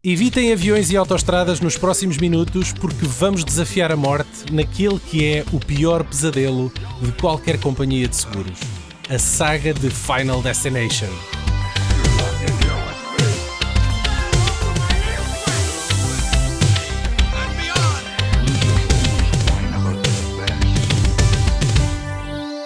Evitem aviões e autoestradas nos próximos minutos porque vamos desafiar a morte naquele que é o pior pesadelo de qualquer companhia de seguros. A saga de Final Destination.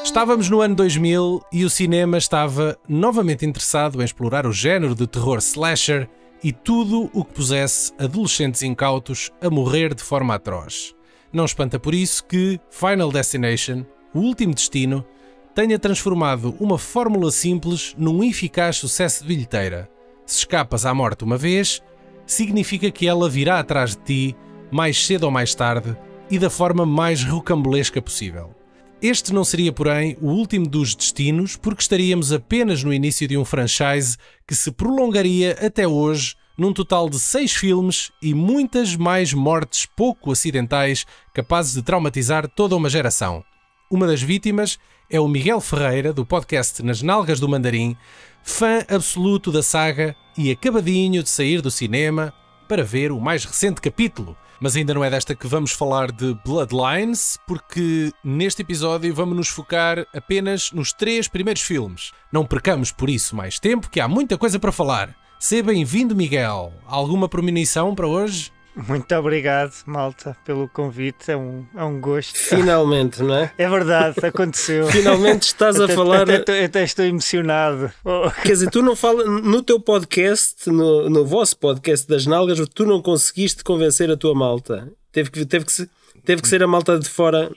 Estávamos no ano 2000 e o cinema estava novamente interessado em explorar o género de terror slasher e tudo o que pusesse adolescentes incautos a morrer de forma atroz. Não espanta por isso que Final Destination, o último destino, tenha transformado uma fórmula simples num eficaz sucesso de bilheteira. Se escapas à morte uma vez, significa que ela virá atrás de ti, mais cedo ou mais tarde, e da forma mais rocambolesca possível. Este não seria, porém, o último dos destinos, porque estaríamos apenas no início de um franchise que se prolongaria até hoje, num total de 6 filmes e muitas mais mortes pouco acidentais capazes de traumatizar toda uma geração. Uma das vítimas é o Miguel Ferreira, do podcast Nas Nalgas do Mandarim, fã absoluto da saga e acabadinho de sair do cinema para ver o mais recente capítulo. Mas ainda não é desta que vamos falar de Bloodlines, porque neste episódio vamos nos focar apenas nos 3 primeiros filmes. Não percamos por isso mais tempo, que há muita coisa para falar. Seja bem-vindo, Miguel. Alguma premonição para hoje? Muito obrigado, malta, pelo convite. É um gosto. Finalmente, não é? É verdade, aconteceu. Finalmente estás a falar... Até estou emocionado. Quer dizer, tu não falas... No teu podcast, no vosso podcast das Nalgas, tu não conseguiste convencer a tua malta. Teve que ser a malta de fora...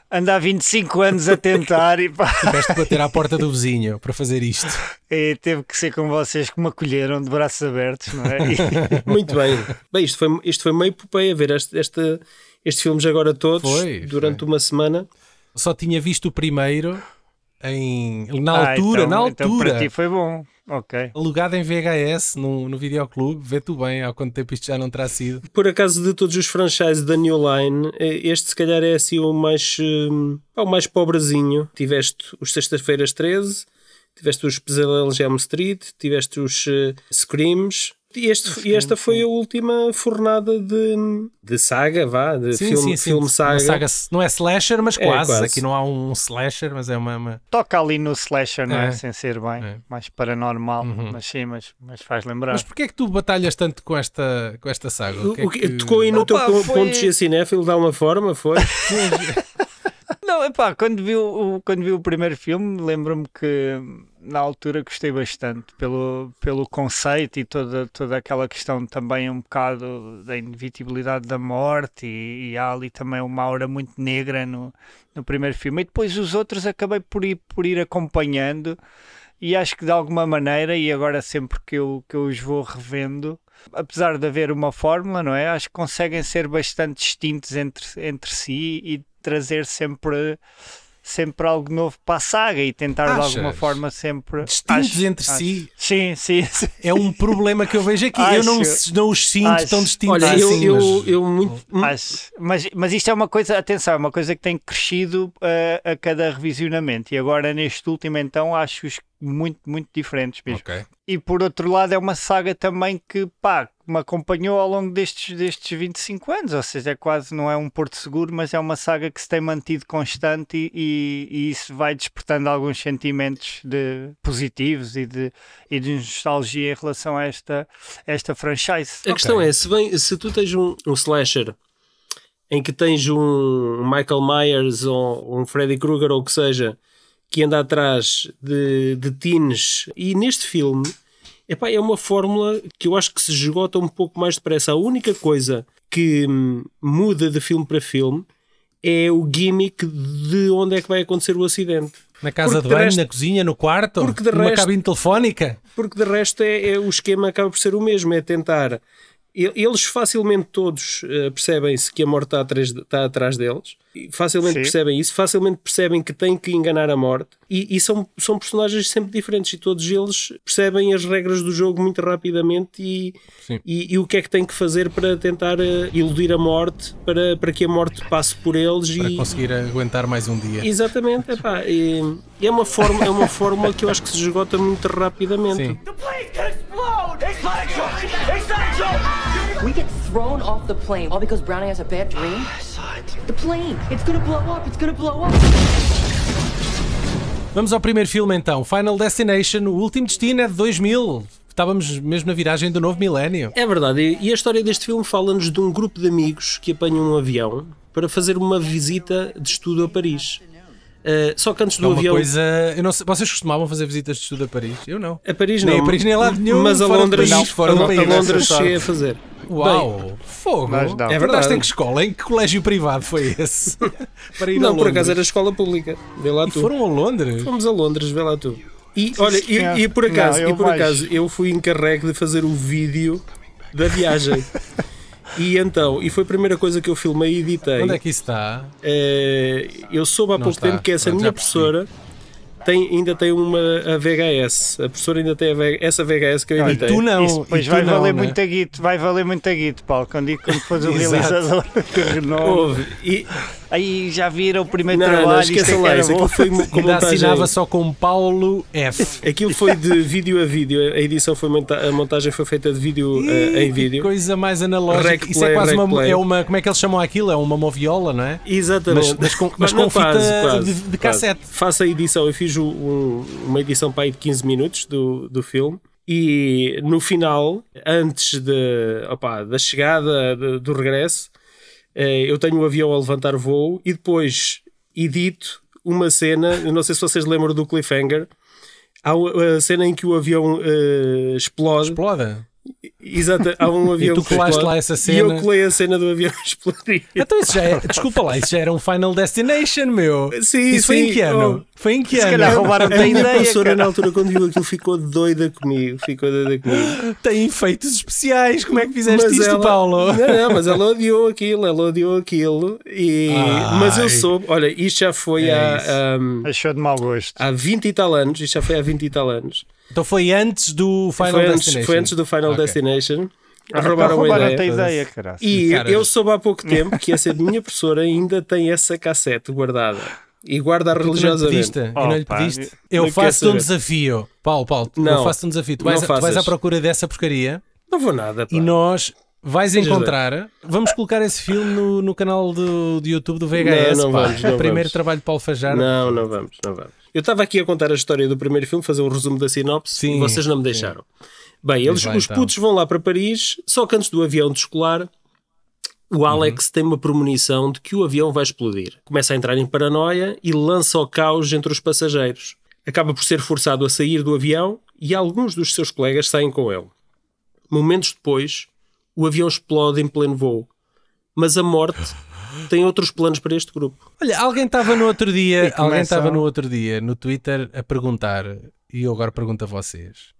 Anda há 25 anos a tentar e pá. Tiveste de bater à porta do vizinho para fazer isto. E teve que ser com vocês que me acolheram de braços abertos, não é? Muito bem. Bem, isto foi meio epopeia ver estes filmes agora todos durante uma semana. Só tinha visto o primeiro na altura. Então para ti foi bom. Ok. Alugado em VHS no videoclube, vê tu bem há quanto tempo isto já não terá sido. Por acaso, de todos os franchises da New Line, este se calhar é assim o mais pobrezinho. Tiveste os Sextas-feiras 13, tiveste os Pesadelos Elm Street, tiveste os Screams. E esta foi a última fornada de saga, filme saga. Saga. Não é slasher, mas quase. Aqui não há um slasher, mas é uma... Toca ali no slasher, não é? Sem ser bem, mais paranormal, mas sim, mas faz lembrar. Mas porquê é que tu batalhas tanto com esta saga? Tocou aí no teu ponto de cinéfilo de alguma forma, foi? Não, quando vi o primeiro filme, lembro-me que na altura gostei bastante pelo conceito e toda aquela questão também um bocado da inevitabilidade da morte e há ali também uma aura muito negra no primeiro filme. E depois os outros acabei por ir acompanhando e acho que de alguma maneira, e agora sempre que eu os vou revendo, apesar de haver uma fórmula, não é? Acho que conseguem ser bastante distintos entre si e trazer sempre algo novo para a saga e tentar de alguma forma sempre... Distintos entre si? Sim. É um problema que eu vejo aqui. Eu não os sinto tão distintos. Olha, mas isto é uma coisa, atenção, é uma coisa que tem crescido a cada revisionamento e agora neste último então acho-os muito, muito diferentes mesmo. Okay. E por outro lado é uma saga também que me acompanhou ao longo destes 25 anos, ou seja, não é um porto seguro, mas é uma saga que se tem mantido constante e isso vai despertando alguns sentimentos positivos e de nostalgia em relação a esta franchise. A questão é, se tu tens um slasher em que tens um Michael Myers ou um Freddy Krueger ou o que seja, que anda atrás de teens, e neste filme é uma fórmula que eu acho que se esgota um pouco mais depressa. A única coisa que muda de filme para filme é o gimmick de onde é que vai acontecer o acidente. Na casa de banho, na cozinha, no quarto, numa cabine telefónica. Porque de resto o esquema acaba por ser o mesmo, é tentar... Eles facilmente todos percebem-se que a morte está atrás deles, facilmente percebem isso, facilmente percebem que têm que enganar a morte e são personagens sempre diferentes e todos eles percebem as regras do jogo muito rapidamente e o que é que têm que fazer para tentar iludir a morte, para que a morte passe por eles para conseguir aguentar mais um dia. Exatamente, é uma fórmula que eu acho que se esgota muito rapidamente. Sim. The place can explode! It's not a joke! It's not a joke! thrown off the plane, all because Brownie has a bad dream? I saw it. The plane, it's gonna blow up, it's gonna blow up. Vamos ao primeiro filme então, Final Destination, o último destino é de 2000. Estávamos mesmo na viragem do novo milénio. É verdade, e a história deste filme fala-nos de um grupo de amigos que apanham um avião para fazer uma visita de estudo a Paris. Só que antes do avião... Coisa, eu não sei, vocês costumavam fazer visitas de estudo a Paris? Eu não. A Paris nem não. A Paris nem a lado nenhum, mas a Londres, fora do país. A Londres cheguei a fazer. Uau, bem, fogo. É verdade. Em que escola? Em que colégio privado foi esse? Para ir a não, Londres? Por acaso era escola pública. Vê lá tu. Foram a Londres? Fomos a Londres, vê lá tu. E olha, e por acaso, eu fui encarregue de fazer o vídeo da viagem. E foi a primeira coisa que eu filmei e editei. Onde é que isso está? Eu soube há pouco tempo que essa minha professora ainda tem a VHS. A professora ainda tem essa VHS que eu editei. Tu não. Isso depois vai valer muito a guito, Paulo, quando fores o realizador. Aí já viram o primeiro trabalho. Não, esqueçam lá, aquilo foi com montagem. Assinava só com Paulo F. Aquilo foi de vídeo a vídeo. A edição foi a montagem foi feita de vídeo em vídeo. Que coisa mais analógica. Isso é quase uma. Como é que eles chamam aquilo? É uma moviola, não é? Exatamente. Mas com fita de cassete. Faço a edição. Eu fiz uma edição para aí de 15 minutos do filme. E no final, antes da chegada do regresso, eu tenho o avião a levantar voo e depois edito uma cena, eu não sei se vocês lembram do cliffhanger, há a cena em que o avião explode. Exato, há um avião e tu colaste lá essa cena. E eu colei a cena do avião explodir. Então isso já é, desculpa lá, isso já era um Final Destination, meu. Sim, isso foi em que ano? Foi em que ano? Se calhar roubaram a minha professora na altura quando viu aquilo ficou doida comigo. Tem efeitos especiais, como é que fizeste isto, Paulo? Não, mas ela odiou aquilo. Mas eu soube, olha, isto já foi achou de mau gosto. Há 20 e tal anos, isto já foi há 20 e tal anos. Então foi antes do Final Destination? Foi antes do Final Destination. Roubaram a ideia. E eu soube há pouco tempo que essa minha professora ainda tem essa cassete guardada. E guarda religiosamente. E não lhe pediste? Eu faço-te um desafio. Paulo, eu faço-te um desafio. Tu vais à procura dessa porcaria. Não vou nada, pá. E nós... Vais encontrar, vamos colocar esse filme no canal do YouTube do VHS. Não vamos. Primeiro trabalho de Paulo Fajardo. Não vamos. Eu estava aqui a contar a história do primeiro filme, fazer um resumo da sinopse, e vocês não me deixaram. Bem, os putos vão lá para Paris, só que antes do avião descolar, o Alex tem uma premonição de que o avião vai explodir. Começa a entrar em paranoia e lança o caos entre os passageiros. Acaba por ser forçado a sair do avião e alguns dos seus colegas saem com ele. Momentos depois, o avião explode em pleno voo. Mas a morte tem outros planos para este grupo. Olha, alguém estava no outro dia no Twitter a perguntar, e eu agora pergunto a vocês,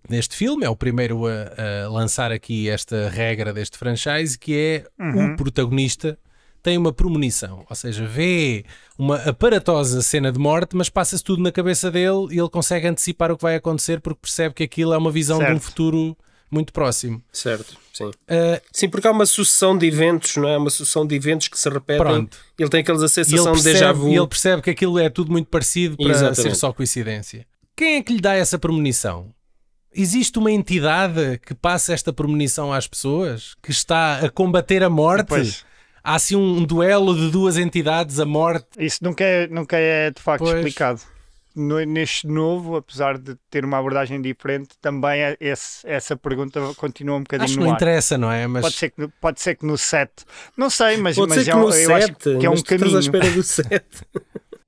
neste filme, é o primeiro a lançar aqui esta regra deste franchise, que é o protagonista tem uma premonição, ou seja, vê uma aparatosa cena de morte, mas passa-se tudo na cabeça dele e ele consegue antecipar o que vai acontecer porque percebe que aquilo é uma visão de um futuro muito próximo. Certo, sim. Sim, porque há uma sucessão de eventos, não é? Uma sucessão de eventos que se repetem. Pronto. Ele tem aquela sensação de déjà vu. E ele percebe que aquilo é tudo muito parecido para ser só coincidência. Quem é que lhe dá essa premonição? Existe uma entidade que passa esta premonição às pessoas? Que está a combater a morte? Pois. Há assim um duelo de duas entidades, a morte? Isso nunca é de facto explicado. Neste novo, apesar de ter uma abordagem diferente, também essa pergunta continua um bocadinho no ar. Acho que não interessa, não é? Mas... Pode ser que no 7, não sei, mas eu acho que é um caminho. Estás à espera do 7.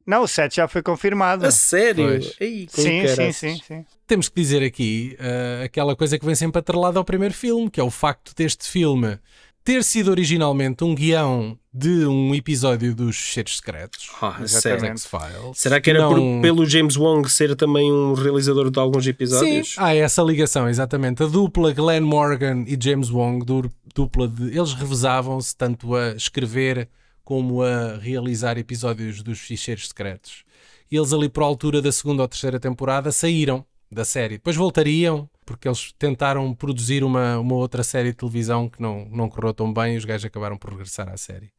Não, o 7 já foi confirmado. A sério? Ei, sim. Temos que dizer aqui aquela coisa que vem sempre atrelada ao primeiro filme, que é o facto deste filme ter sido originalmente um guião de um episódio dos Cheiros Secretos. X-Files. Será que era pelo James Wong ser também um realizador de alguns episódios? Sim, há essa ligação, exatamente. A dupla Glenn Morgan e James Wong, eles revezavam-se tanto a escrever como a realizar episódios dos Ficheiros Secretos. E eles ali por altura da segunda ou terceira temporada saíram da série. Depois voltariam, porque eles tentaram produzir uma outra série de televisão que não correu tão bem e os gajos acabaram por regressar à série.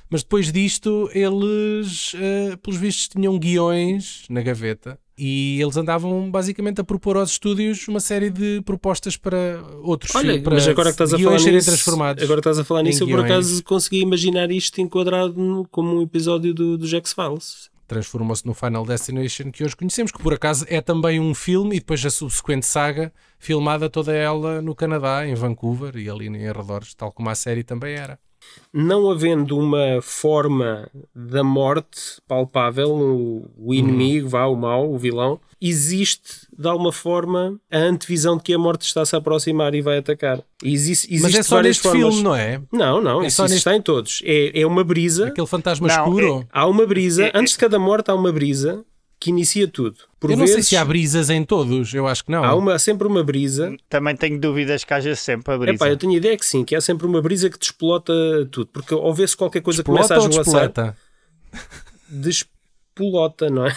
Mas depois disto, eles, pelos vistos, tinham guiões na gaveta E eles andavam basicamente a propor aos estúdios uma série de propostas para outros Olha, para mas agora que estás a falar serem nisso, transformados. agora que estás a falar nisso, eu por guiões. acaso consegui imaginar isto enquadrado como um episódio do X-Files. Transformou-se no Final Destination que hoje conhecemos, que por acaso é também um filme e depois a subsequente saga filmada toda ela no Canadá, em Vancouver e ali em arredores, tal como a série também era. Não havendo uma forma da morte palpável, o inimigo, o mau, o vilão, existe de alguma forma a antevisão de que a morte está-se a aproximar e vai atacar. Existe Mas é só várias neste formas. filme, não é? Não, É isso só neste... está em todos. É uma brisa. Aquele fantasma Não, escuro. Há uma brisa, antes de cada morte há uma brisa que inicia tudo. Por Eu não vezes, sei se há brisas em todos, eu acho que não. há sempre uma brisa. Também tenho dúvidas que haja sempre a brisa. Epá, eu tenho ideia que sim, que há sempre uma brisa que despolota tudo. Porque ao ver-se qualquer coisa Despolota começa a ou esvoaçar, despoleta? despolota, não é?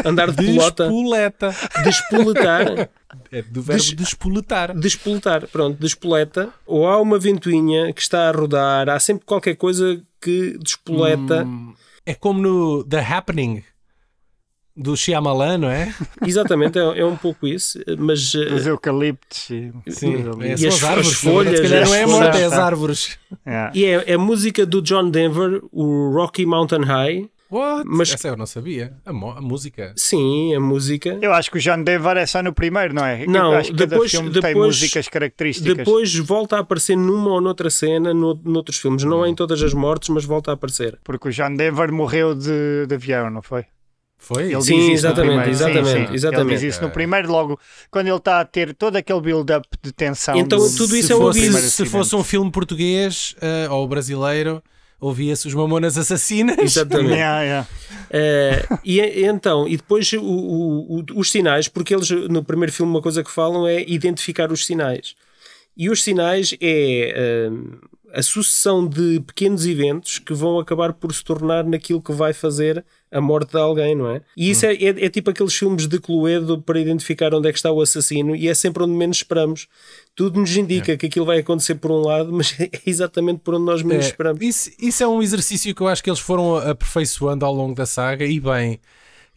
Andar de pelota, Despoleta. despoletar, É do verbo despoletar. despoletar, pronto, despoleta. Ou há uma ventoinha que está a rodar, há sempre qualquer coisa que despoleta. É como no The Happening do Shyamalan, não é? Exatamente, é um pouco isso, mas Os eucaliptos. Sim, E são as árvores. folhas, Se calhar as não é a folhas. morte, é as árvores. Yeah. e é a música do John Denver, o Rocky Mountain High. What? Mas- Essa eu não sabia. A música. Sim, a música. Eu acho que o John Denver é só no primeiro, não é? Não, Eu acho que cada depois- filme tem depois- músicas características. Depois volta a aparecer numa ou noutra cena, noutros filmes. Não é em todas as mortes, mas volta a aparecer. Porque o John Denver morreu de avião, não foi? Foi? Ele Sim, diz isso exatamente, no primeiro. exatamente, Sim. exatamente. Ele diz isso no primeiro, logo, quando ele está a ter todo aquele build-up de tensão. Então, do- tudo isso se é um fosse, aviso. se fosse um filme português ou brasileiro, ouvia-se os Mamonas Assassinas. Exatamente. Yeah. E depois os sinais, porque eles no primeiro filme uma coisa que falam é identificar os sinais. E os sinais é a sucessão de pequenos eventos que vão acabar por se tornar naquilo que vai fazer a morte de alguém, não é? E isso é tipo aqueles filmes de Cluedo para identificar onde é que está o assassino, e é sempre onde menos esperamos. Tudo nos indica que aquilo vai acontecer por um lado, mas é exatamente por onde nós menos esperamos. Isso é um exercício que eu acho que eles foram aperfeiçoando ao longo da saga, e bem,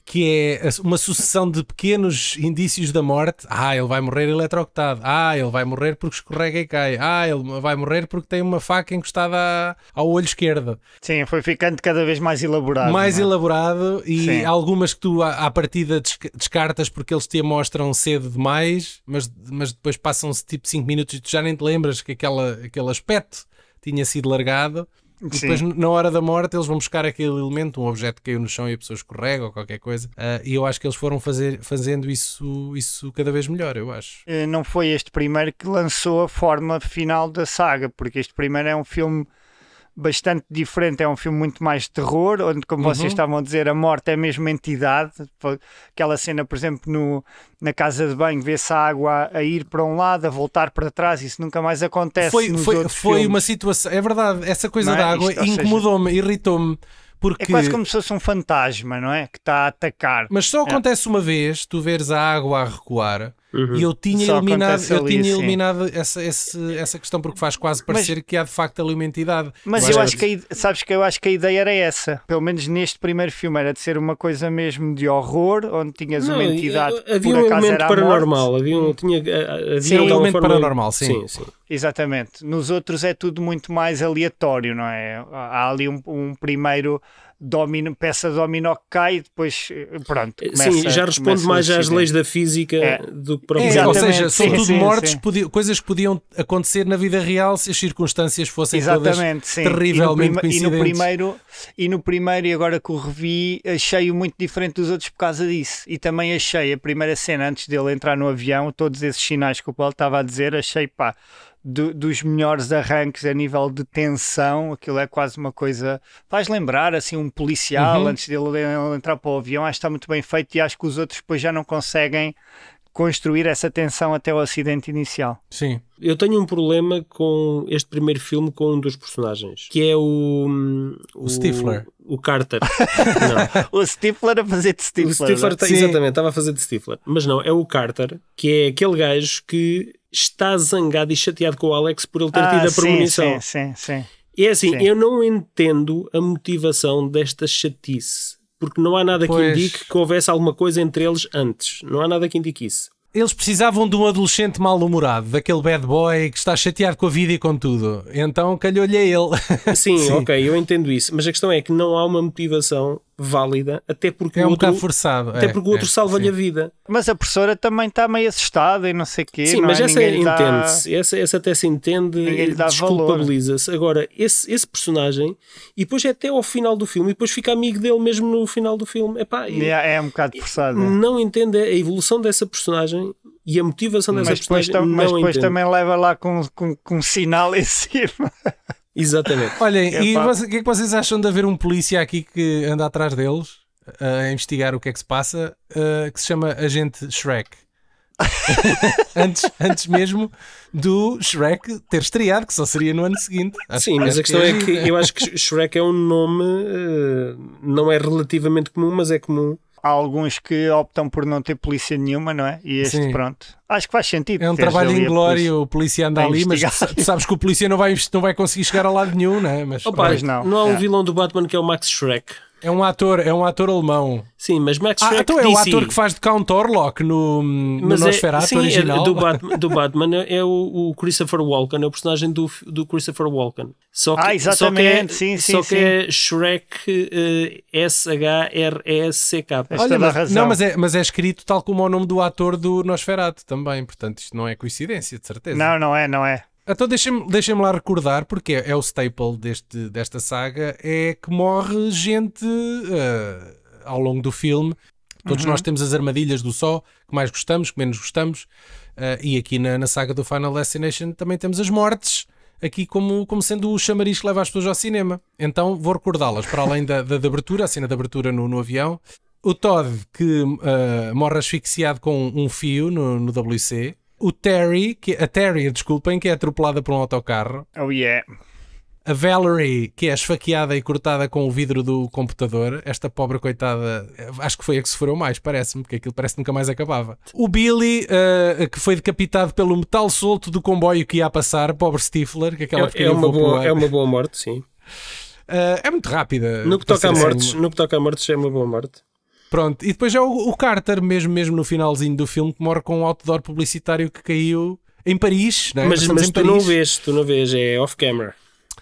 que é uma sucessão de pequenos indícios da morte. Ele vai morrer eletrocutado. Ele vai morrer porque escorrega e cai. Ele vai morrer porque tem uma faca encostada ao olho esquerdo. Sim, foi ficando cada vez mais elaborado. Mais não é? elaborado, e Sim. algumas que tu à partida descartas porque eles te mostram cedo demais, mas depois passam-se tipo 5 minutos e tu já nem te lembras que aquele aspecto tinha sido largado. E depois, Sim. na hora da morte, eles vão buscar aquele elemento, um objeto que caiu no chão e a pessoa escorrega ou qualquer coisa. E eu acho que eles foram fazendo isso cada vez melhor, eu acho. Não foi este primeiro que lançou a forma final da saga, porque este primeiro é um filme bastante diferente, é um filme muito mais de terror, onde, como vocês estavam a dizer, a morte é mesmo entidade. Aquela cena, por exemplo, na casa de banho, vê-se a água a ir para um lado, a voltar para trás, isso nunca mais acontece nos outros Foi filmes. uma situação, é verdade, essa coisa Não é? da água Isto, ou seja, incomodou-me, irritou-me. Porque... É quase como se fosse um fantasma, não é? Que está a atacar. Mas só acontece uma vez, tu veres a água a recuar, e eu tinha Só eliminado, acontece ali, sim. essa questão, porque faz quase parecer que há de facto ali uma entidade. Mas eu acho que eu acho que a ideia era essa, pelo menos neste primeiro filme, era de ser uma coisa mesmo de horror, onde tinhas uma entidade que havia por um acaso elemento era a paranormal, morte. havia Sim, um elemento forma... paranormal, sim. Exatamente. Nos outros é tudo muito mais aleatório, não é? Há ali um primeiro peça de dominó que cai e depois, pronto, Sim, já responde mais às leis da física do que propriamente. Ou seja, são Sim, tudo sim, mortes, sim. coisas que podiam acontecer na vida real se as circunstâncias fossem Exatamente, sim. todas terrivelmente E coincidentes. no primeiro, e agora que o revi, achei-o muito diferente dos outros por causa disso. E também achei a primeira cena, antes dele entrar no avião, todos esses sinais que o Paulo estava a dizer, achei, dos melhores arranques a nível de tensão. Aquilo é quase uma coisa, faz lembrar assim um policial antes dele entrar para o avião. Acho que está muito bem feito, e acho que os outros depois já não conseguem construir essa tensão até o acidente inicial. Sim. Eu tenho um problema com este primeiro filme, com um dos personagens, que é o Stifler. O Carter. Não. O Stifler a fazer de Stifler. O Stifler, não é? exatamente, estava a fazer de Stifler. Mas não, é o Carter, que é aquele gajo que está zangado e chateado com o Alex por ele ter tido a premonição. Sim. E é assim, Sim. eu não entendo a motivação desta chatice. porque não há nada que Pois. indique que houvesse alguma coisa entre eles antes. Não há nada que indique isso. Eles precisavam de um adolescente mal-humorado, daquele bad boy que está chateado com a vida e com tudo. Então calhou-lhe a ele. Sim, ok, eu entendo isso. Mas a questão é que não há uma motivação válida, até porque É o um outro, bocado forçado. até porque o outro salva-lhe a vida. Mas a professora também está meio assustada e não sei o quê. Sim, não mas é? essa Ninguém lhe dá- entende-se. Essa até se entende, Ninguém lhe dá desculpabiliza-se. Agora, esse personagem, e depois é até ao final do filme, e depois fica amigo dele mesmo no final do filme. Epá, É um bocado forçada. não entende a evolução dessa personagem e a motivação dessa Mas depois, personagem. mas não depois entende. também leva lá com um sinal em cima. Exatamente. Olhem, e Epá. o que é que vocês acham de haver um polícia aqui que anda atrás deles a investigar o que é que se passa, que se chama Agente Shrek? antes mesmo do Shrek ter estreado, que só seria no ano seguinte. Sim, mas a questão é que eu acho que Shrek é um nome, não é relativamente comum, mas é comum. Há alguns que optam por não ter polícia nenhuma, não é? E este, Sim. pronto. Acho que faz sentido. É um teres trabalho ali a inglório, polícia. o polícia anda a ali, mas investigar. tu sabes que o polícia não vai conseguir chegar a lado nenhum, né? Mas Opa, Pois não. há um É. vilão do Batman que é o Max Shrek. é um ator alemão. Sim, mas Max Shrek Então é o DC. ator que faz de Count Orlok no Nosferatu sim, original. do Batman é o Christopher Walken, é o personagem do Christopher Walken. Só que, exatamente, só que é, sim, só sim, que é Shrek SHRECK. Tens Olha, toda a razão. mas é escrito tal como o nome do ator do Nosferatu também, portanto isto não é coincidência, de certeza. Não é. Então deixem-me lá recordar, porque é o staple desta saga, é que morre gente ao longo do filme. Todos nós temos as armadilhas do só, que mais gostamos, que menos gostamos, e aqui na saga do Final Destination também temos as mortes, aqui como sendo o chamariz que leva as pessoas ao cinema. Então vou recordá-las, para além da abertura, a cena de abertura no avião. O Todd, que morre asfixiado com um fio no WC. O Terry, a Terry, desculpem, que é atropelada por um autocarro. Oh yeah. A Valerie, que é esfaqueada e cortada com o vidro do computador. Esta pobre coitada, acho que foi a que sofreu mais, parece-me, porque aquilo parece que nunca mais acabava. O Billy, que foi decapitado pelo metal solto do comboio que ia a passar, pobre Stifler, que aquela É uma boa morte, sim. É muito rápida. No que toca a mortes é uma boa morte. Pronto, e depois é o Carter, mesmo no finalzinho do filme, que morre com um outdoor publicitário que caiu em Paris, não é? Mas Estamos em tu não vês, é off-camera.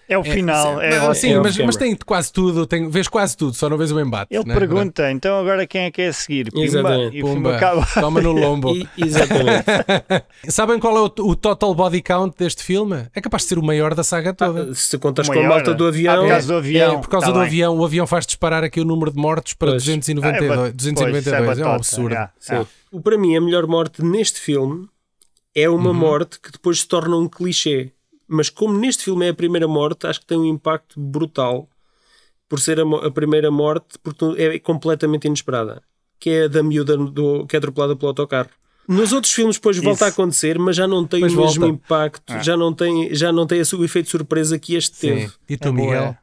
É o final. Sim, é mas off-camera. tem quase tudo, vês quase tudo, só não vês o embate. Ele não é? pergunta, então agora quem é que é a seguir? Pimba. Exatamente. E o filme Pumba, acaba. toma no lombo. Exatamente. Sabem qual é o total body count deste filme? É capaz de ser o maior da saga toda. Se contas O com a maior, malta do avião, por causa do avião. Por causa Tá do bem. avião, o avião faz disparar aqui o número de mortos para Pois. 292. 292 é um absurdo. sim. Para mim, a melhor morte neste filme é uma morte que depois se torna um clichê. Mas como neste filme é a primeira morte, acho que tem um impacto brutal por ser a primeira morte, porque é completamente inesperada. Que é a da miúda que é atropelada pelo autocarro. Nos outros filmes depois volta a acontecer, mas já não tem Depois o mesmo volta. impacto, já não tem o efeito de surpresa que este teve. Sim. E tu, Miguel?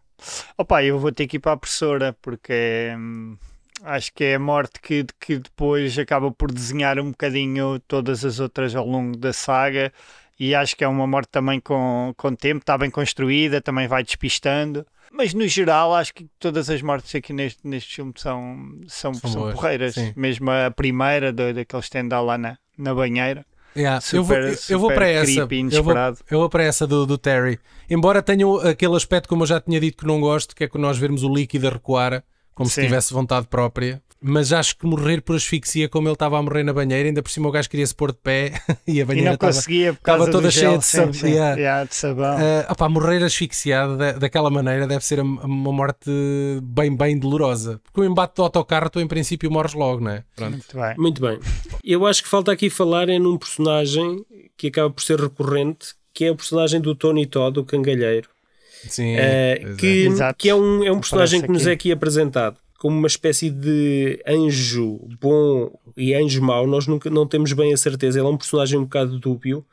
Opa, eu vou ter que ir para a professora, porque acho que é a morte que depois acaba por desenhar um bocadinho todas as outras ao longo da saga. E acho que é uma morte também com tempo, está bem construída, também vai despistando. Mas no geral, acho que todas as mortes aqui neste filme são boas, porreiras. sim. Mesmo a primeira, daquele stand lá na banheira. Yeah, Super, eu vou para essa. creepy, inesperado. Eu vou para essa do Terry. Embora tenha aquele aspecto, como eu já tinha dito, que não gosto, que é que nós vermos o líquido a recuar, como se Sim. tivesse vontade própria. Mas acho que morrer por asfixia, como ele estava a morrer na banheira, ainda por cima o gajo queria se pôr de pé e a E banheira não conseguia por causa estava toda do cheia gel, de sim, sabão. sim. Yeah. De sabão. Morrer asfixiado daquela maneira deve ser uma morte bem dolorosa. Porque o embate do autocarro, tu em princípio morres logo, não é? Pronto. Muito bem. Muito bem. Eu acho que falta aqui falar é num personagem que acaba por ser recorrente, que é o personagem do Tony Todd, o cangalheiro. Sim, Exato. Que é um personagem que nos aqui. é aqui apresentado como uma espécie de anjo bom e anjo mau. Nós nunca não temos bem a certeza. Ele é um personagem um bocado dúbio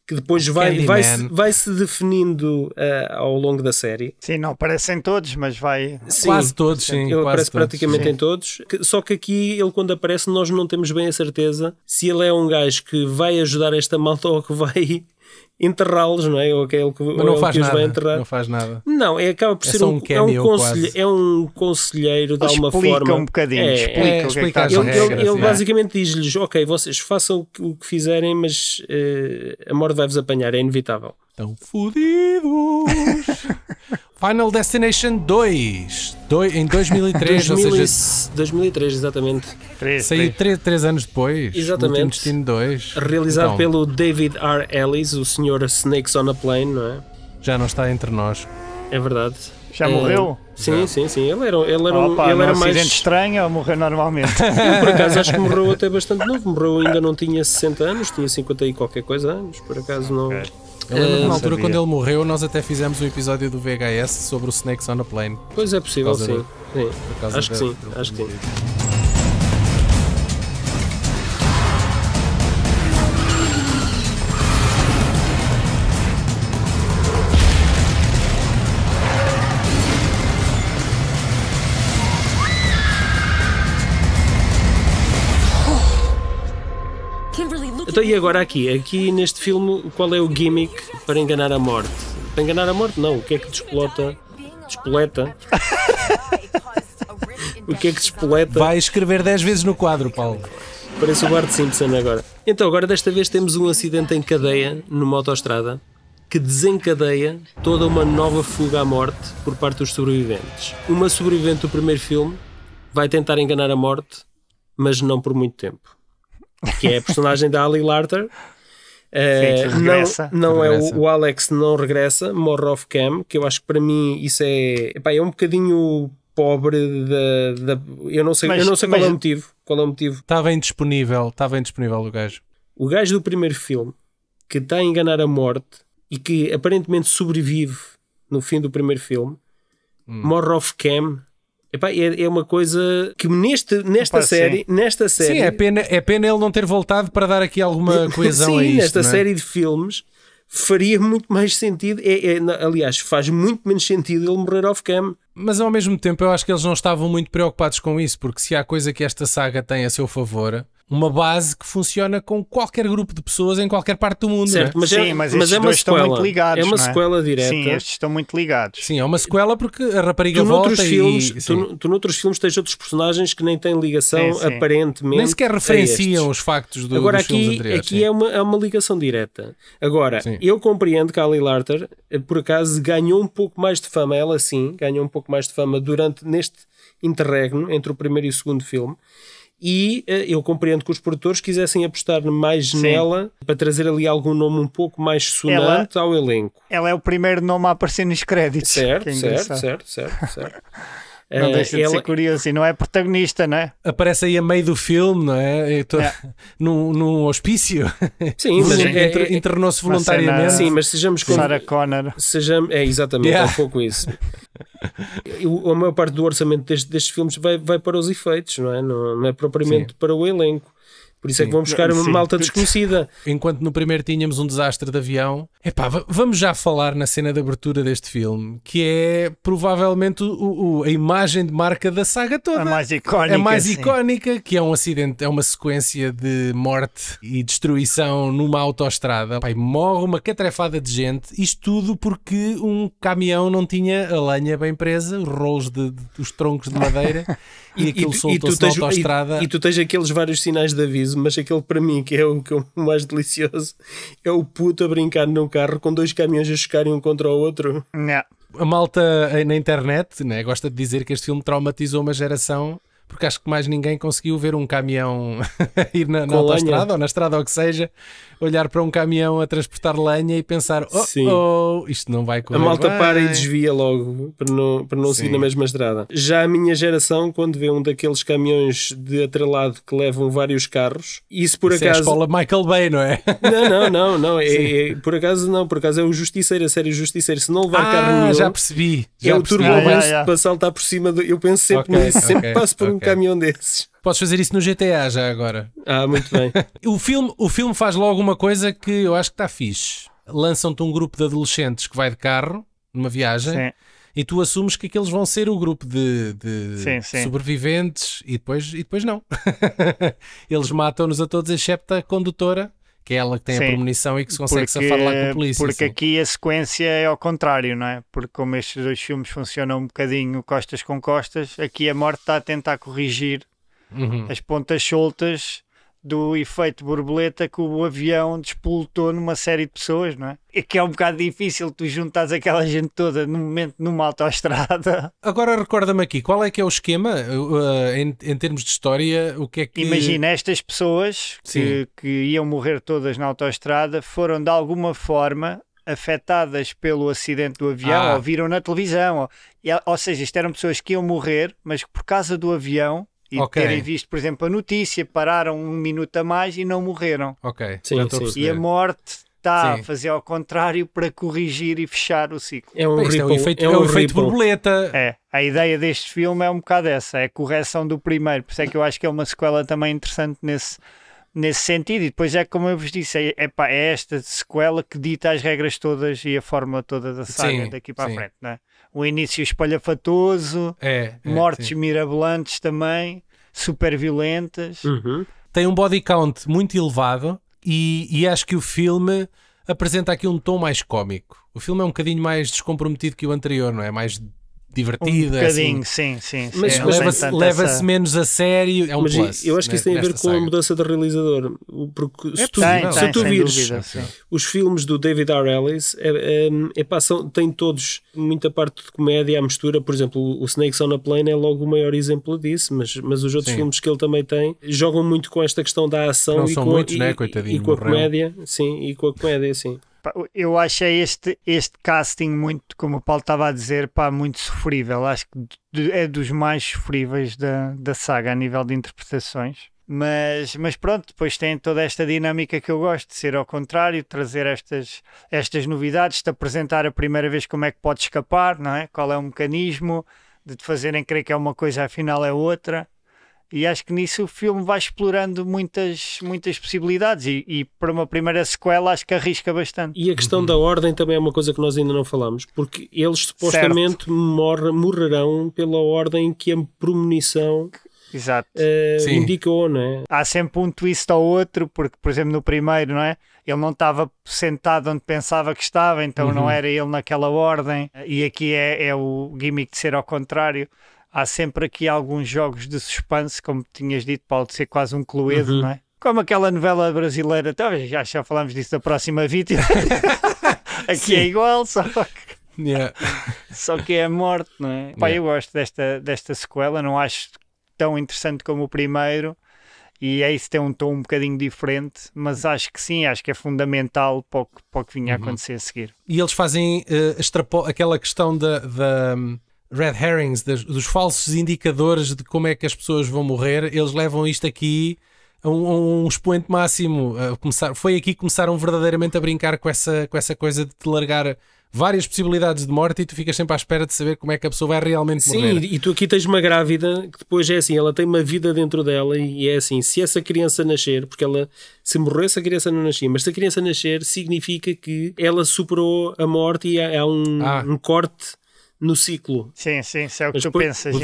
que depois vai-se definindo ao longo da série. Sim, não aparecem todos, mas vai. Sim, Quase todos, sim. ele quase aparece todos. praticamente em todos. Só que aqui, ele quando aparece, nós não temos bem a certeza se ele é um gajo que vai ajudar esta malta ou que vai enterrá-los, não é? Ou aquele que, Mas não faz que os vai nada. enterrar. Não faz nada. Não, acaba por ser só um cameo quase. é um conselheiro de alguma Explica forma. um bocadinho, explica o que é que explica está a as Ele, acontecer. regras, ele é. basicamente diz-lhes: ok, vocês façam o que fizerem, mas a morte vai-vos apanhar, é inevitável. Estão fodidos. Final Destination 2 em 2003, ou seja, 2003, exatamente. saiu 3 anos depois. Exatamente. Último Destino 2. Realizado Então, pelo David R. Ellis, o senhor Snakes on a Plane, não é? já não está entre nós. É verdade. Já morreu? Sim. Ele era Num mais. acidente estranho ou morreu normalmente? Eu, por acaso, acho que morreu até bastante novo. Morreu ainda não tinha 60 anos, tinha 50 e qualquer coisa anos. Por acaso não. Ok. Eu lembro que na não altura, sabia. quando ele morreu, nós até fizemos um episódio do VHS sobre o Snakes on a Plane. Pois é possível, Por causa sim. Sim. Por causa Acho que sim. da- Acho que sim. Kimberly, look Então, e agora aqui neste filme, qual é o gimmick para enganar a morte? Para enganar a morte, não. O que é que despoleta? O que é que despoleta? Vai escrever 10 vezes no quadro, Paulo. Parece o Bart Simpson agora. Então, agora desta vez temos um acidente em cadeia numa autoestrada que desencadeia toda uma nova fuga à morte por parte dos sobreviventes. Uma sobrevivente do primeiro filme vai tentar enganar a morte, mas não por muito tempo. Que é a personagem da Ali Larter. que regressa. Não Regressa. é o Alex não regressa, morre off cam, que eu acho que para mim isso é um bocadinho pobre eu não sei qual é o motivo. Qual é o motivo? Estava indisponível o gajo. O gajo do primeiro filme que está a enganar a morte e que aparentemente sobrevive no fim do primeiro filme morre off cam. É uma coisa que nesta série Sim, é pena ele não ter voltado para dar aqui alguma coesão sim, a isto. nesta não é? série de filmes faria muito mais sentido. Aliás, faz muito menos sentido ele morrer off cam. Mas ao mesmo tempo eu acho que eles não estavam muito preocupados com isso, porque se há coisa que esta saga tem a seu favor, uma base que funciona com qualquer grupo de pessoas em qualquer parte do mundo. Certo, não é? Sim, mas é estes uma dois estão sequela. muito ligados. É uma não sequela direta. Sim, estes estão muito ligados. Sim, é uma sequela porque a rapariga Tu noutros volta filmes, e... sim. tu noutros filmes tens outros personagens que nem têm ligação Sim. aparentemente. Nem sequer a referenciam estes. os factos Agora dos filmes aqui, anteriores. aqui sim. é uma ligação direta. Agora, Sim. eu compreendo que a Ali Larter, por acaso, ganhou um pouco mais de fama, ela sim, ganhou um pouco mais de fama neste interregno entre o primeiro e o segundo filme. E eu compreendo que os produtores quisessem apostar mais nela para trazer ali algum nome um pouco mais sonante ao elenco. Ela é o primeiro nome a aparecer nos créditos. Certo, que é certo, engraçado. certo. Não deixa de ser curioso e não é protagonista, não é? Aparece aí a meio do filme, não é? Num hospício. Sim, mas internou-se uma cena- voluntariamente. sim, mas sejamos Sarah Connor. exatamente, Yeah. é um pouco isso. A maior parte do orçamento destes filmes vai para os efeitos, não é? Não é propriamente para o elenco. Por isso é que vão buscar uma Sim. malta desconhecida. Enquanto no primeiro tínhamos um desastre de avião, vamos já falar na cena de abertura deste filme, que é provavelmente a imagem de marca da saga toda. A mais icónica. A mais sim. icónica, que é um acidente, é uma sequência de morte e destruição numa autoestrada. Morre uma catrefada de gente, isto tudo porque um caminhão não tinha a lenha bem presa, os rolos dos troncos de madeira, e aquilo soltou-se na autoestrada. E tu tens aqueles vários sinais de aviso, mas aquele para mim que é o mais delicioso é o puto a brincar num carro com dois caminhões a chocarem um contra o outro. Não. A malta na internet, né, gosta de dizer que este filme traumatizou uma geração, porque acho que mais ninguém conseguiu ver um caminhão ir na Com autoestrada lenha. ou na estrada ou o que seja, olhar para um caminhão a transportar lenha e pensar Sim. isto não vai correr A malta bem. para e desvia logo para não seguir Sim. na mesma estrada. Já a minha geração, quando vê um daqueles caminhões de atrelado que levam vários carros, isso por Isso é a acaso. escola Michael Bay, não é? Não. Por acaso não. Por acaso é o Justiceiro, a série Justiceiro. Se não levar carro nenhum, já percebi. é Já o percebi. turbo avanço já. para saltar por cima do. Eu penso sempre Ok, nisso, sempre ok, passo por um ok. caminhão desses. Podes fazer isso no GTA já agora. Muito bem. O filme faz logo uma coisa que eu acho que está fixe. Lançam-te um grupo de adolescentes que vai de carro numa viagem Sim. e tu assumes que aqueles vão ser o grupo de Sim. sobreviventes e depois não. Eles matam-nos a todos excepto a condutora que é ela que tem a Sim, premonição e que se consegue safar lá com a polícia. Porque sim. aqui a sequência é ao contrário, não é? Porque como estes dois filmes funcionam um bocadinho costas com costas, aqui a morte está a tentar corrigir as pontas soltas do efeito borboleta que o avião despoltou numa série de pessoas, não é? E que é um bocado difícil tu juntares aquela gente toda num momento numa autoestrada. Agora recorda-me aqui, qual é que é o esquema em termos de história? O que é que... Imagina, estas pessoas que iam morrer todas na autoestrada foram de alguma forma afetadas pelo acidente do avião, ou viram na televisão, ou seja, isto eram pessoas que iam morrer, mas que por causa do avião e terem visto, por exemplo, a notícia, pararam um minuto a mais e não morreram. Ok, sim, já estou a perceber. E a morte está a fazer ao contrário para corrigir e fechar o ciclo. É um efeito, efeito borboleta. A ideia deste filme é um bocado essa, é a correção do primeiro, por isso é que eu acho que é uma sequela também interessante nesse sentido. E depois é como eu vos disse, é esta sequela que dita as regras todas e a fórmula toda da saga daqui para a frente, não é? O início espalhafatoso, mortes mirabolantes também, super violentas. Tem um body count muito elevado e acho que o filme apresenta aqui um tom mais cómico. O filme é um bocadinho mais descomprometido que o anterior, não é? Mais divertido. Um bocadinho, assim. sim. Mas leva-se menos a sério. É um mas plus. Eu acho que isso tem a ver com a mudança de realizador. Porque se tu vires os filmes do David R. Ellis, têm todos muita parte de comédia à mistura. Por exemplo, o Snakes on a Plane é logo o maior exemplo disso, mas os outros filmes que ele também tem jogam muito com esta questão da ação não e são com, muitos, e, né? e com a comédia. Sim, e com a comédia, sim. Eu achei este casting muito, como o Paulo estava a dizer, muito sofrível. Acho que é dos mais sofríveis da saga a nível de interpretações. Mas pronto, depois tem toda esta dinâmica que eu gosto de ser ao contrário, trazer estas novidades, de apresentar a primeira vez como é que pode escapar, não é? Qual é o mecanismo, de te fazerem crer que é uma coisa, afinal é outra. E acho que nisso o filme vai explorando muitas possibilidades e para uma primeira sequela acho que arrisca bastante. E a questão da ordem também é uma coisa que nós ainda não falamos, porque eles supostamente morrerão pela ordem que a premonição indicou, não é? Há sempre um twist ou outro, porque por exemplo no primeiro, não é? Ele não estava sentado onde pensava que estava, então não era ele naquela ordem, e aqui é o gimmick de ser ao contrário. Há sempre aqui alguns jogos de suspense, como tinhas dito, pode ser quase um Cluedo, não é? Como aquela novela brasileira, talvez já falámos disso da Próxima Vítima. Aqui é igual, só que é a morte, não é? Pá, eu gosto desta sequela, não acho tão interessante como o primeiro, e é isso, tem um tom um bocadinho diferente, mas acho que sim, acho que é fundamental para o que vinha a acontecer a seguir. E eles fazem aquela questão da red herrings, dos falsos indicadores de como é que as pessoas vão morrer, eles levam isto aqui a um expoente máximo. Foi aqui que começaram verdadeiramente a brincar com essa coisa de te largar várias possibilidades de morte e tu ficas sempre à espera de saber como é que a pessoa vai realmente morrer. Sim, e tu aqui tens uma grávida que depois é assim, ela tem uma vida dentro dela e é assim, se essa criança nascer, porque ela, se morresse a criança não nascia, mas se a criança nascer significa que ela superou a morte e há um corte no ciclo. Sim, isso é o que tu pensas.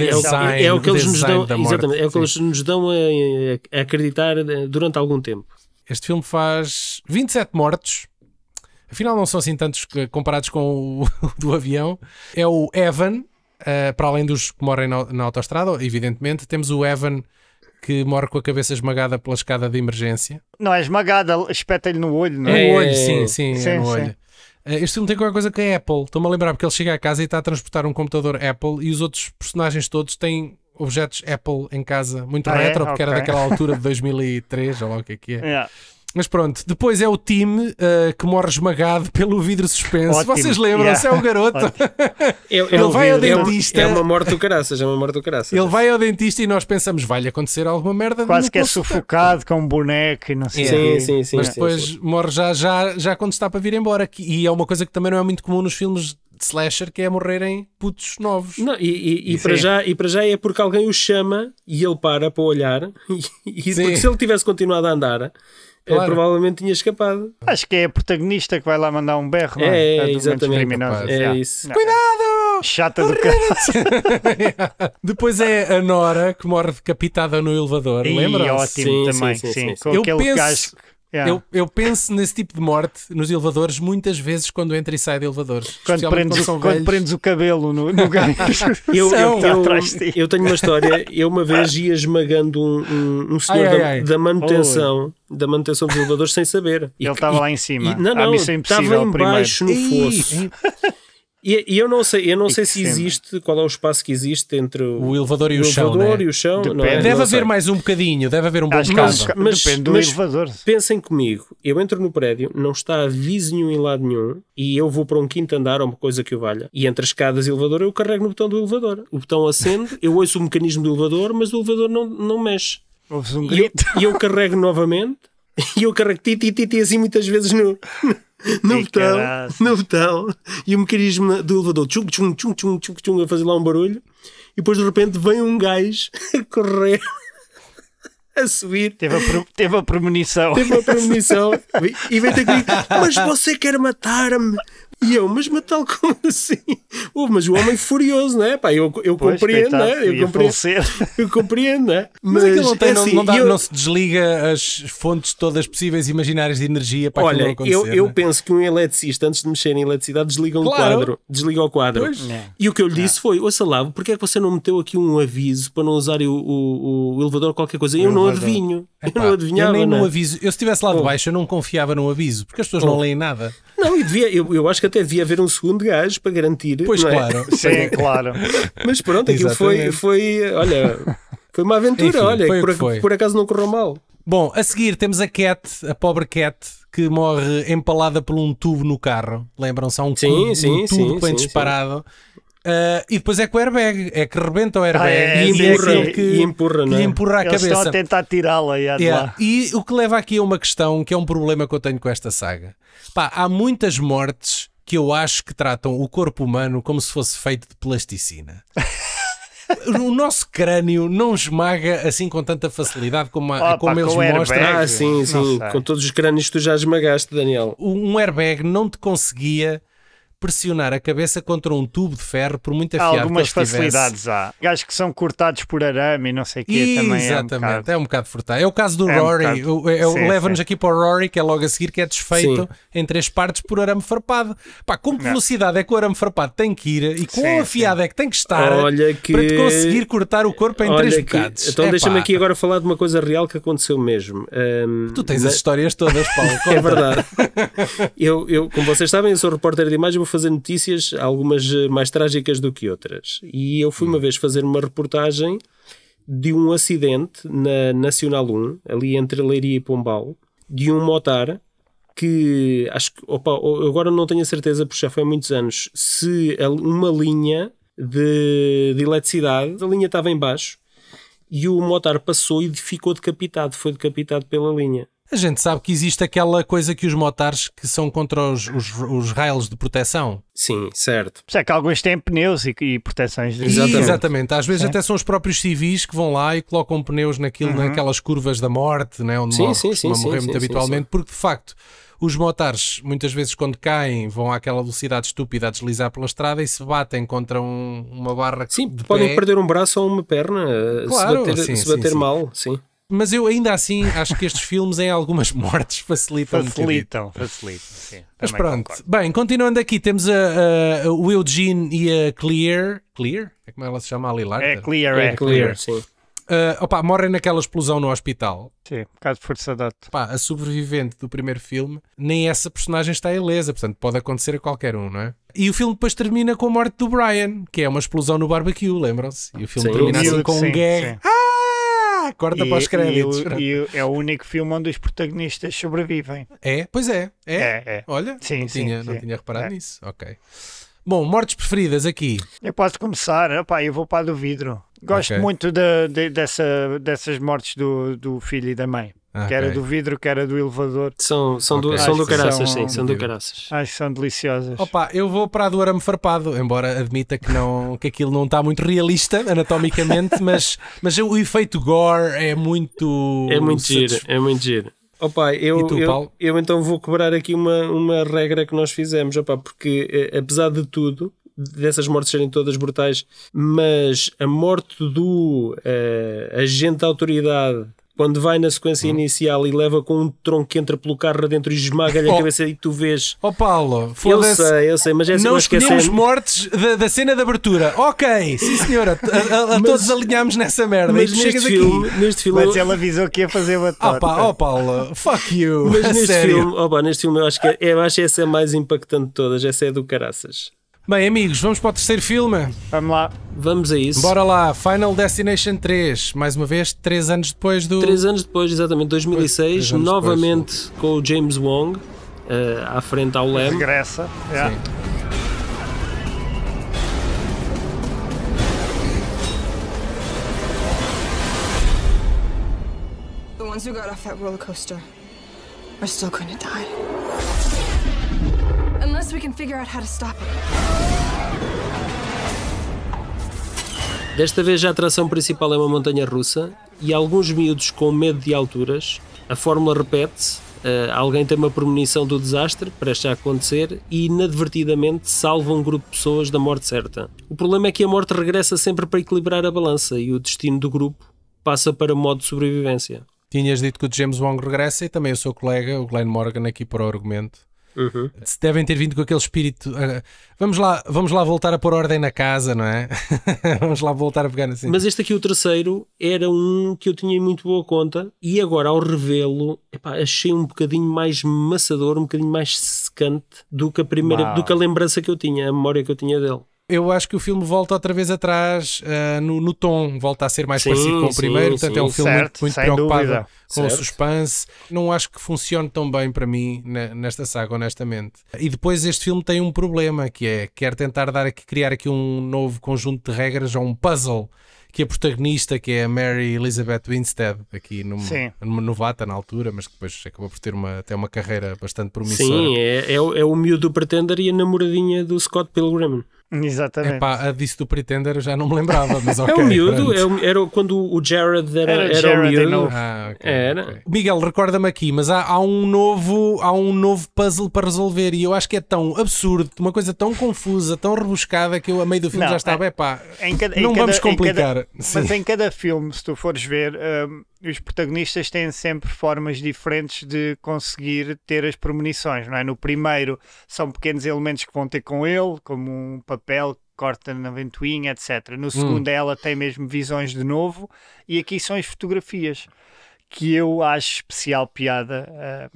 É o que eles nos dão, exatamente, é o que eles nos dão a acreditar durante algum tempo. Este filme faz 27 mortos. Afinal não são assim tantos comparados com o do avião. É o Evan, para além dos que morrem na autoestrada, evidentemente, temos o Evan que morre com a cabeça esmagada pela escada de emergência. Não é esmagada, espeta-lhe no olho, não é? No olho, sim, é no olho. Este filme tem qualquer coisa com a Apple. Estou-me a lembrar porque ele chega a casa e está a transportar um computador Apple e os outros personagens todos têm objetos Apple em casa. Muito retro, porque era daquela altura de 2003, ou lá o que é. Mas pronto, depois é o time que morre esmagado pelo vidro suspenso. Ótimo. Vocês lembram-se? É o garoto. Ele vai ao dentista. É uma morte do caraças. Ele vai ao dentista e nós pensamos, vai-lhe acontecer alguma merda. Quase que é sufocado com um boneco e não sei. Sim. Mas depois morre já quando está para vir embora. E é uma coisa que também não é muito comum nos filmes de slasher, que é morrerem putos novos. Não, e para já é porque alguém o chama e ele para olhar e porque se ele tivesse continuado a andar... Claro. Provavelmente tinha escapado. Acho que é a protagonista que vai lá mandar um berro. Exatamente. Isso. Cuidado! Chata do caralho. Depois é a Nora que morre decapitada no elevador. Lembram-se? Ótimo também. Sim. Com aquele gajo. Yeah. Eu penso nesse tipo de morte nos elevadores muitas vezes quando entra e sai de elevadores. Quando prendes o cabelo no gajo. Eu tenho uma história. Eu uma vez ia esmagando um senhor da manutenção dos elevadores sem saber. Ele estava lá em cima. Não, estava em baixo no fosso. E eu não sei se existe, qual é o espaço que existe entre o elevador e o chão. Deve haver mais um bocadinho, deve haver um bom bocado. Mas depende do elevador. Pensem comigo, eu entro no prédio, não está aviso nenhum em lado nenhum, e eu vou para um quinto andar ou uma coisa que o valha. E entre as escadas e o elevador eu carrego no botão do elevador. O botão acende, eu ouço o mecanismo do elevador, mas o elevador não mexe. Ouves um grito. E eu carrego novamente, e eu carrego titi assim muitas vezes no botão, e o mecanismo do elevador tchum, a fazer lá um barulho, e depois de repente vem um gajo a correr, a subir. Teve a premonição e vem ter comigo, mas você quer matar-me? E eu, mas matá-lo como assim? Mas o homem furioso, não é? Pá, eu compreendo, não é? Eu compreendo, não é? Mas aquilo não se desliga as fontes todas possíveis e imaginárias de energia para aquilo não acontecer. Eu penso que um eletricista, antes de mexer em eletricidade, desliga o quadro. Pois. E o que eu lhe disse foi, ouça lá, porque é que você não meteu aqui um aviso para não usar o elevador ou qualquer coisa? Eu não adivinho. Eu não adivinhava. Eu nem no aviso. Eu se estivesse lá de baixo, eu não confiava no aviso, porque as pessoas não leem nada. Não, eu acho que até devia haver um segundo gajo para garantir. Pois, claro. Sim, claro. Mas pronto, aquilo foi uma aventura. Enfim, olha, por acaso não correu mal. Bom, a seguir temos a pobre Cat, que morre empalada por um tubo no carro. Lembram-se? Há um tubo que vem disparado. E depois é com o airbag, é que rebenta o airbag e empurra a cabeça. Eles estão a tentar tirá-la de lá. E o que leva aqui a uma questão que é um problema que eu tenho com esta saga. Pá, há muitas mortes que eu acho que tratam o corpo humano como se fosse feito de plasticina. O nosso crânio não esmaga assim com tanta facilidade como eles mostram. Sim, com todos os crânios que tu já esmagaste, Daniel. Um airbag não te conseguia pressionar a cabeça contra um tubo de ferro por muito afiado que algumas facilidades há. Gajos que são cortados por arame e não sei o quê também. Exatamente, é um bocado furtado. É o caso do Rory. Leva-nos aqui para o Rory, que é logo a seguir, que é desfeito em 3 partes por arame farpado. Pá, com que velocidade é que o arame farpado tem que ir e quão afiado é que tem que estar para te conseguir cortar o corpo em 3 bocados? Então deixa-me aqui agora falar de uma coisa real que aconteceu mesmo. Tu tens as histórias todas, Paulo. É verdade. Eu, como vocês sabem, eu sou repórter de imagem, fazer notícias, algumas mais trágicas do que outras. E eu fui uma vez fazer uma reportagem de um acidente na Nacional 1, ali entre Leiria e Pombal, de um motar que, acho que, agora não tenho a certeza, porque já foi há muitos anos, se uma linha de eletricidade, a linha estava em baixo, e o motar passou e ficou decapitado, foi decapitado pela linha. A gente sabe que existe aquela coisa que os motares que são contra os raios de proteção. Sim, certo. Por isso é que alguns têm pneus e proteções. Exatamente. Às vezes até são os próprios civis que vão lá e colocam pneus naquelas curvas da morte, né, onde morrer muito habitualmente, porque de facto os motares muitas vezes quando caem vão àquela velocidade estúpida a deslizar pela estrada e se batem contra uma barra de podem perder um braço ou uma perna, se bater mal, sim. Mas eu ainda assim acho que estes filmes em algumas mortes facilitam. Sim. Mas pronto. Concordo. Bem, continuando aqui, temos o Eugene e a Clear. Clear? É como ela se chama ali lá? É Clear, sim. Morrem naquela explosão no hospital. Sim, um bocado de força de ato. A sobrevivente do primeiro filme, nem essa personagem está ilesa, portanto pode acontecer a qualquer um, não é? E o filme depois termina com a morte do Brian, que é uma explosão no barbecue, lembram-se? E o filme termina assim com um gag. Corta para os créditos. E é o único filme onde os protagonistas sobrevivem. É? Pois é. Olha, não tinha reparado nisso. Ok. Bom, mortes preferidas aqui. Eu posso começar. Eu vou para a do vidro. Gosto muito dessas mortes do filho e da mãe. Que era do vidro, que era do elevador. São do caraças, sim. São do caraças. Acho que são deliciosas. Eu vou para a do arame farpado, embora admita que aquilo não está muito realista anatomicamente, mas o efeito gore é muito... É muito giro. Eu então vou quebrar aqui uma regra que nós fizemos, porque apesar de tudo, dessas mortes serem todas brutais, mas a morte do agente da autoridade Quando vai na sequência inicial e leva com um tronco que entra pelo carro dentro e esmaga-lhe a cabeça e tu vês. Paulo, eu sei, mas não escolhemos mortes da cena de abertura. Ok, sim senhora, todos alinhámos nessa merda. Mas neste filme, mas ele avisou que ia fazer batota. Paulo, fuck you. Mas neste filme eu acho que essa é a mais impactante de todas. Essa é do caraças. Bem, amigos, vamos para o terceiro filme? Vamos lá. Vamos a isso. Bora lá, Final Destination 3. Mais uma vez, 3 anos depois do... 3 anos depois, exatamente, 2006. Novamente depois, com o James Wong à frente ao Lem. Regressa. Yeah. The ones who got off that roller coaster are still going to die. Unless we can figure out how to stop it. Desta vez a atração principal é uma montanha russa e alguns miúdos com medo de alturas. A fórmula repete-se, alguém tem uma premonição do desastre, prestes a acontecer, e inadvertidamente salva um grupo de pessoas da morte certa. O problema é que a morte regressa sempre para equilibrar a balança e o destino do grupo passa para modo de sobrevivência. Tinhas dito que o James Wong regressa e também o seu colega, o Glenn Morgan, aqui para o argumento. Uhum. Devem ter vindo com aquele espírito. Vamos lá voltar a pôr ordem na casa, não é? Vamos lá voltar a pegar assim. Mas este aqui, o terceiro, era um que eu tinha em muito boa conta e agora ao revê-lo, achei um bocadinho mais maçador, um bocadinho mais secante do que a primeira, do que a lembrança que eu tinha, a memória que eu tinha dele. Eu acho que o filme volta outra vez atrás no tom, volta a ser mais parecido com o primeiro, portanto é um filme muito preocupado com o suspense. Não acho que funcione tão bem para mim nesta saga, honestamente. E depois este filme tem um problema, que é, quer tentar criar aqui um novo conjunto de regras, ou um puzzle, que a protagonista, que é a Mary Elizabeth Winstead, aqui novata na altura, mas que depois acabou por ter até uma carreira bastante promissora. Sim, é o miúdo do Pretender e a namoradinha do Scott Pilgrim. Exatamente. A disso do Pretender eu já não me lembrava, mas ok. É o miúdo, era quando o Jared era o miúdo. Okay, era. Okay. Miguel, recorda-me aqui, mas há um novo puzzle para resolver e eu acho que é tão absurdo, uma coisa tão confusa, tão rebuscada, que eu a meio do filme já estava, não vamos complicar. Mas em cada filme, se tu fores ver, os protagonistas têm sempre formas diferentes de conseguir ter as premonições, não é? No primeiro são pequenos elementos que vão ter com ele, como um papel que corta na ventoinha, etc. No segundo ela tem mesmo visões de novo, e aqui são as fotografias, que eu acho especial piada.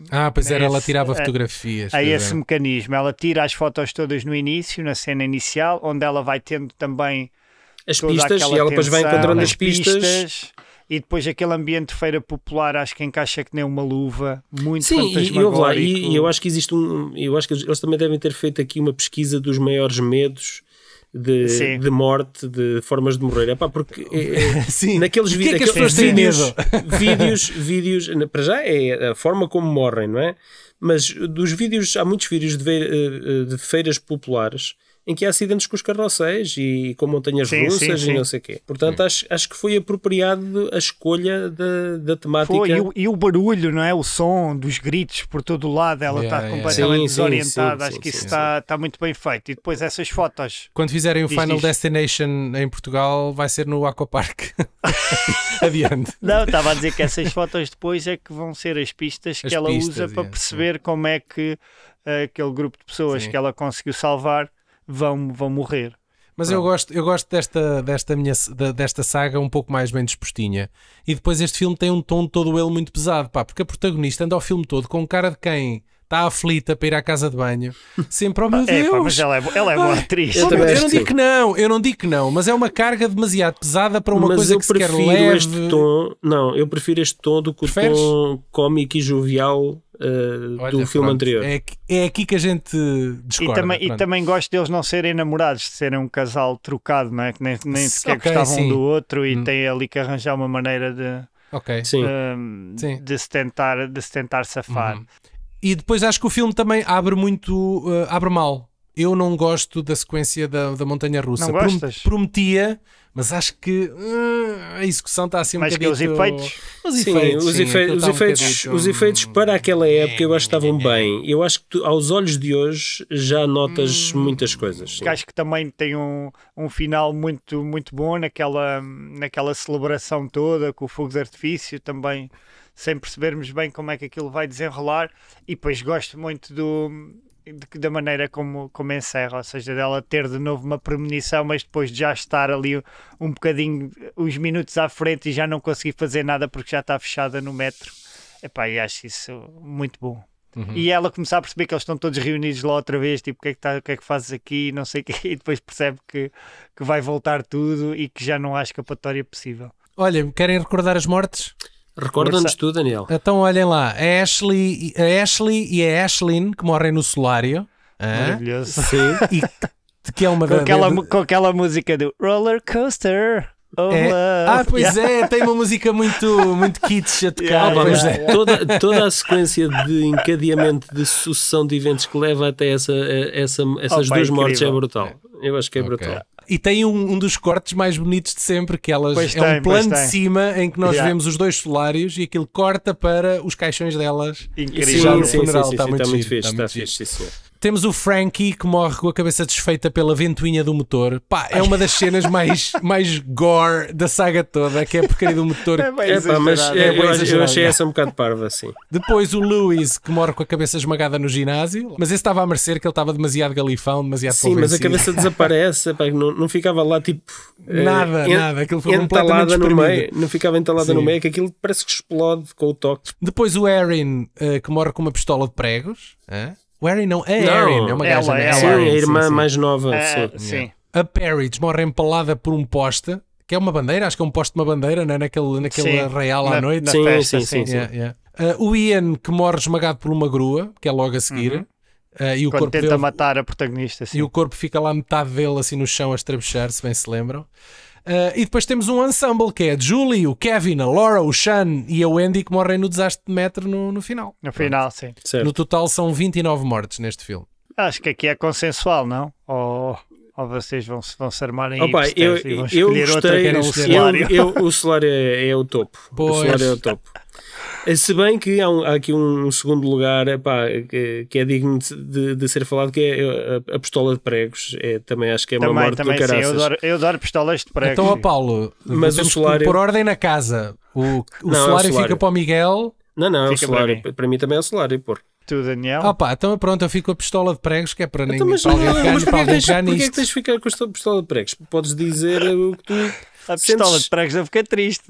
Ela tirava fotografias. A esse mecanismo. Ela tira as fotos todas no início, na cena inicial, onde ela vai tendo também as pistas, e ela depois vai encontrando as pistas. E depois aquele ambiente de feira popular, acho que encaixa que nem uma luva, muito fantasmagórico. E eu acho que existe eu acho que eles também devem ter feito aqui uma pesquisa dos maiores medos de morte, de formas de morrer. Porque naqueles vídeos, que as pessoas têm medo? vídeos, para já é a forma como morrem, não é? Mas dos vídeos, há muitos vídeos de feiras populares em que há acidentes com os carrosséis e com montanhas russas e não sei o quê. Portanto, acho que foi apropriado a escolha da temática. E o barulho, não é? O som dos gritos por todo o lado, ela está completamente desorientada. Acho que isso está muito bem feito. E depois essas fotos. Quando fizerem o Final Destination em Portugal, vai ser no Aquapark. Adiante. Não, estava a dizer que essas fotos depois é que vão ser as pistas que ela usa para perceber como é que aquele grupo de pessoas que ela conseguiu salvar vão morrer. Mas eu gosto desta saga um pouco mais bem dispostinha. E depois este filme tem um tom todo ele muito pesado, porque a protagonista anda ao filme todo com cara de quem está aflita para ir à casa de banho, sempre, meu Deus. Mas ela é boa atriz. Eu não digo que não, mas é uma carga demasiado pesada para uma coisa que se quer leve. Eu prefiro este tom do que o tom cómico e jovial do filme anterior. É aqui que a gente discorda. E também gosto deles não serem namorados, de serem um casal trocado, não é? Que nem sequer gostavam um do outro e tem ali que arranjar uma maneira de se tentar safar. E depois acho que o filme também abre mal. Eu não gosto da sequência da montanha russa. Não gostas? Prometia, mas acho que a execução está assim um Mais que bocadinho... os efeitos? Os efeitos para aquela época eu acho que estavam bem. Eu acho que aos olhos de hoje já notas muitas coisas. Sim. Acho que também tem um final muito, muito bom naquela celebração toda, com o fogo de artifício também, sem percebermos bem como é que aquilo vai desenrolar. E depois gosto muito da maneira como encerra, ou seja, dela ter de novo uma premonição, mas depois de já estar ali um bocadinho, uns minutos à frente e já não conseguir fazer nada porque já está fechada no metro. Epá, e acho isso muito bom. E ela começar a perceber que eles estão todos reunidos lá outra vez, tipo, o que é que fazes aqui, não sei o quê, e depois percebe que vai voltar tudo e que já não há escapatória possível. Olha, querem recordar as mortes? Recorda-nos tu, Daniel. Então olhem lá, a Ashley e a Ashlyn que morrem no solário. Maravilhoso. Sim. E que é uma com aquela música do Roller Coaster of Love. Pois é, tem uma música muito kitsch a tocar. Toda a sequência de encadeamento de sucessão de eventos que leva até essas duas mortes é brutal. Eu acho que é brutal. E tem um dos cortes mais bonitos de sempre, que elas um plano de cima em que nós vemos os dois solários e aquilo corta para os caixões delas. Incrível. Já no funeral, está muito fixe. Está fixe, sim. Temos o Frankie que morre com a cabeça desfeita pela ventoinha do motor. Pá, é uma das cenas mais gore da saga toda, que é a porcaria do motor. Eu achei essa um bocado parva, assim. Depois o Lewis que morre com a cabeça esmagada no ginásio, mas esse estava a merecer, que ele estava demasiado galifão, demasiado Sim, mas a cabeça desaparece, pá, não ficava lá tipo... Nada, aquilo foi entalada no meio, não ficava entalada no meio, que aquilo parece que explode com o toque. Depois o Erin que morre com uma pistola de pregos. O Erin não, é Erin, é uma gaja. Sim, a irmã mais nova. Sim. A Parridge morre empalada por um poste, que é uma bandeira, acho que é um poste de uma bandeira, né? naquele arraial à noite. Sim. O Ian que morre esmagado por uma grua, que é logo a seguir. E o quando corpo tenta matar a protagonista. E o corpo fica lá metade dele assim no chão a estrabuchar, se bem se lembram. E depois temos um ensemble que é a Julie, o Kevin, a Laura, o Sean e a Wendy que morrem no desastre de metro no final. No final, sim. Certo. No total são 29 mortes neste filme. Acho que aqui é consensual, não? Ou vocês vão se armarem e vão escolher outra que era o Solário. O Solário é o topo. Pois. O Solário é o topo. Se bem que há aqui um segundo lugar que é digno de ser falado, que é a pistola de pregos. Também acho que é uma morte do caraças. Eu adoro pistolas de pregos. Então, Paulo, mas o Solário... por ordem na casa, o Solário fica para o Miguel. Não, é o Solário. Para mim também é o Solário, porra. Tu, Daniel? Então pronto, eu fico com a pistola de pregos, que é para ninguém mas para alguém pegar porquê nisto. é que tens de ficar com a pistola de pregos? Podes dizer o que tu... A pistola de pregos eu fiquei triste.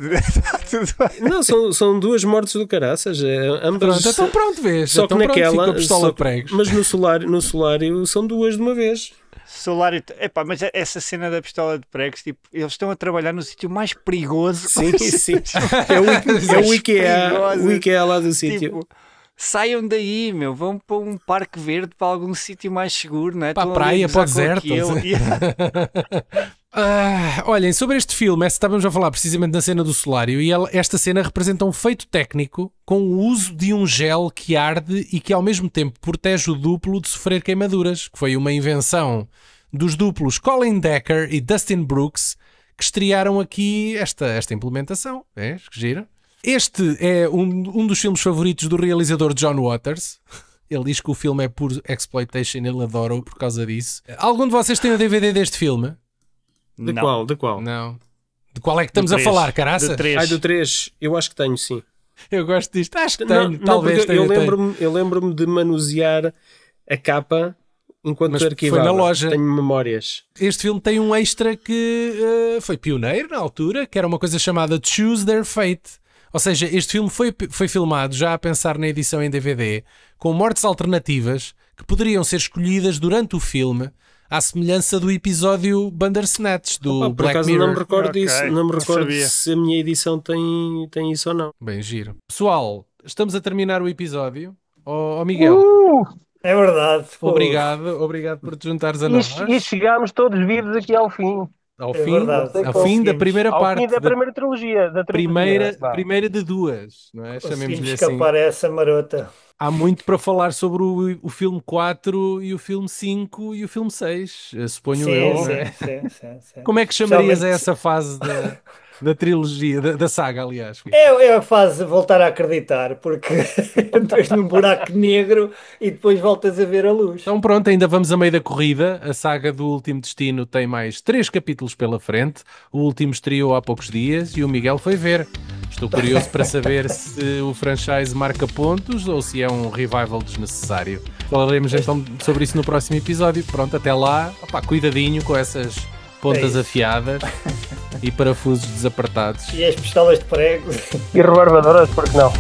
Não, são duas mortes do caraças. Ambas... Pronto, vês. Só que naquela... a pistola de pregos. Mas no Solário são duas de uma vez. Solário, mas essa cena da pistola de pregos, tipo, eles estão a trabalhar no sítio mais perigoso. Sim. É o IKEA lá do sítio. Tipo, saiam daí, vão para um parque verde, para algum sítio mais seguro, não é? Para a praia, para o deserto. Olhem, sobre este filme, estávamos a falar precisamente da cena do Solário, e esta cena representa um feito técnico com o uso de um gel que arde e que ao mesmo tempo protege o duplo de sofrer queimaduras, que foi uma invenção dos duplos Colin Decker e Dustin Brooks, que estrearam aqui esta implementação. Que gira. Este é um dos filmes favoritos do realizador John Waters. Ele diz que o filme é puro exploitation, ele adora-o por causa disso. Algum de vocês tem o DVD deste filme? De qual? Não. De qual é que estamos a falar, caraça? Do 3. Do 3. Eu acho que tenho, sim. Eu gosto disto. Acho que tenho. Talvez tenha. Eu lembro-me de manusear a capa enquanto arquivava. Foi na loja. Tenho memórias. Este filme tem um extra que foi pioneiro na altura, que era uma coisa chamada Choose Their Fate. Ou seja, este filme foi filmado já a pensar na edição em DVD, com mortes alternativas que poderiam ser escolhidas durante o filme, à semelhança do episódio Bandersnatch do Black Mirror. Não me recordo disso. Não me recordo se a minha edição tem isso ou não. Bem giro. Pessoal, estamos a terminar o episódio. Miguel. É verdade. Obrigado por te juntares a nós. E chegámos todos vivos aqui ao fim. ao É fim, verdade. ao fim da primeira Ao parte, fim da primeira trilogia. Da trilogia, vá. primeira de duas, não é? Conseguimos Chamemos-lhe assim. escapar a essa marota. Há muito para falar sobre o filme 4 e o filme 5 e o filme 6, suponho eu, não é? Sim. Como é que chamarias a essa fase da trilogia, da saga, aliás? É a fase de voltar a acreditar, porque entras num buraco negro e depois voltas a ver a luz. Então pronto, ainda vamos a meio da corrida. A saga do Último Destino tem mais 3 capítulos pela frente. O último estreou há poucos dias e o Miguel foi ver. Estou curioso para saber se o franchise marca pontos ou se é um revival desnecessário. Falaremos então sobre isso no próximo episódio. Pronto, até lá, cuidadinho com essas pontas afiadas e parafusos desapertados. E as pistolas de prego. E rebarbadoras, porque não?